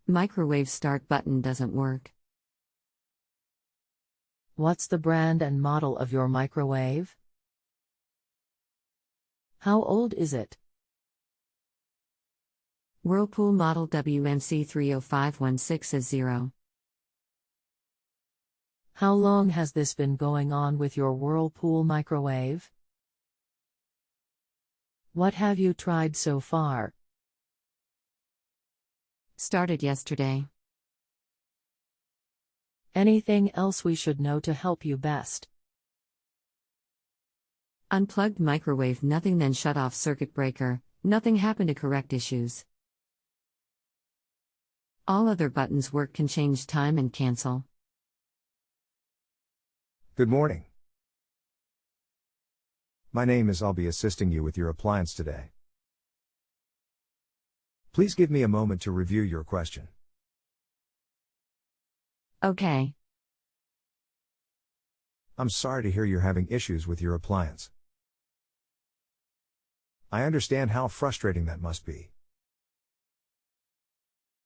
Microwave start button doesn't work. What's the brand and model of your microwave? How old is it? Whirlpool model WMC 30516 is 0. How long has this been going on with your Whirlpool microwave? What have you tried so far? Started yesterday. Anything else we should know to help you best? Unplugged microwave, nothing, then shut off circuit breaker, nothing happened to correct issues. All other buttons work, can change time and cancel. Good morning. My name is. I'll be assisting you with your appliance today. Please give me a moment to review your question. Okay. I'm sorry to hear you're having issues with your appliance. I understand how frustrating that must be.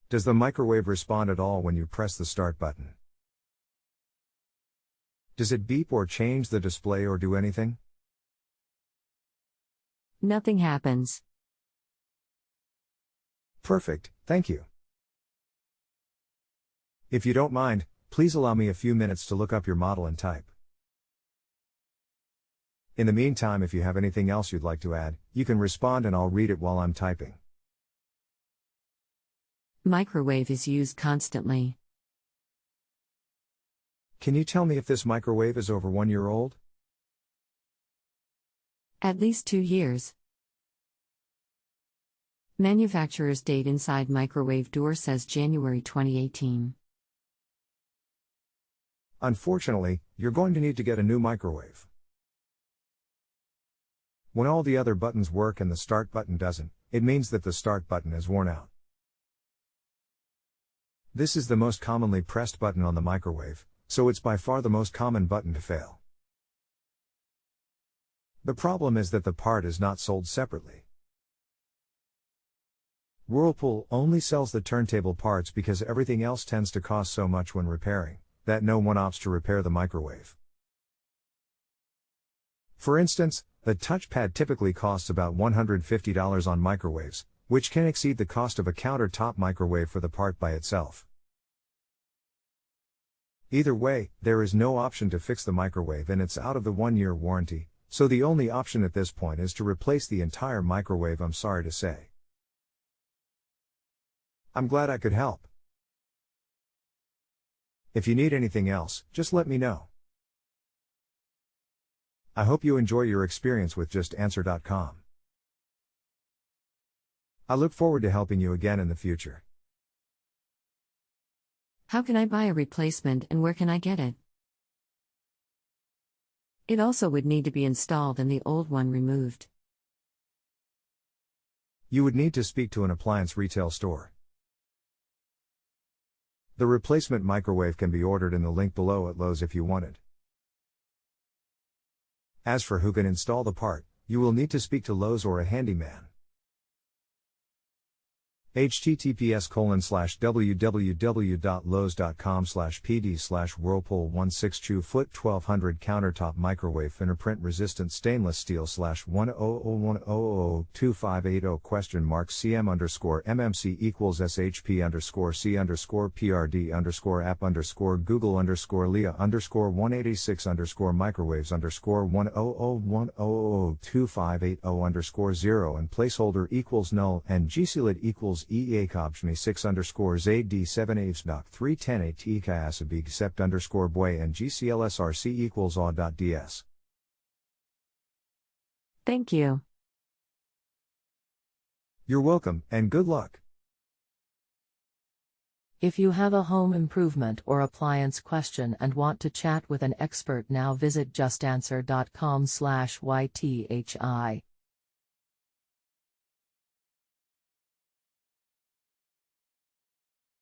Does the microwave respond at all when you press the start button? Does it beep or change the display or do anything? Nothing happens. Perfect, thank you. If you don't mind, please allow me a few minutes to look up your model and type. In the meantime, if you have anything else you'd like to add, you can respond and I'll read it while I'm typing. Microwave is used constantly. Can you tell me if this microwave is over 1 year old? At least 2 years. Manufacturer's date inside microwave door says January 2018. Unfortunately, you're going to need to get a new microwave. When all the other buttons work and the start button doesn't, it means that the start button is worn out. This is the most commonly pressed button on the microwave, so it's by far the most common button to fail. The problem is that the part is not sold separately. Whirlpool only sells the turntable parts because everything else tends to cost so much when repairing, that no one opts to repair the microwave. For instance, the touchpad typically costs about $150 on microwaves, which can exceed the cost of a countertop microwave for the part by itself. Either way, there is no option to fix the microwave and it's out of the 1-year warranty, so the only option at this point is to replace the entire microwave, I'm sorry to say. I'm glad I could help. If you need anything else, just let me know. I hope you enjoy your experience with JustAnswer.com. I look forward to helping you again in the future. How can I buy a replacement and where can I get it? It also would need to be installed and the old one removed. You would need to speak to an appliance retail store. The replacement microwave can be ordered in the link below at Lowe's if you want it. As for who can install the part, you will need to speak to Lowe's or a handyman. https://www.lowes.com/pd/whirlpool 16-foot 1200 countertop microwave fingerprint resistant stainless steel /10010002580 $CM_CM_PRD_CM_CM_CM_App_Leah_186_microwaves_10010002580_0 and placeholder equals null and GCLID equals EACOBSME 6_AD7AVSNOC310ATEKASABIG SEPT_BOY and GCLSRC equals AW.DS. Thank you. You're welcome, and good luck. If you have a home improvement or appliance question and want to chat with an expert now, visit JustAnswer.com/YTHI.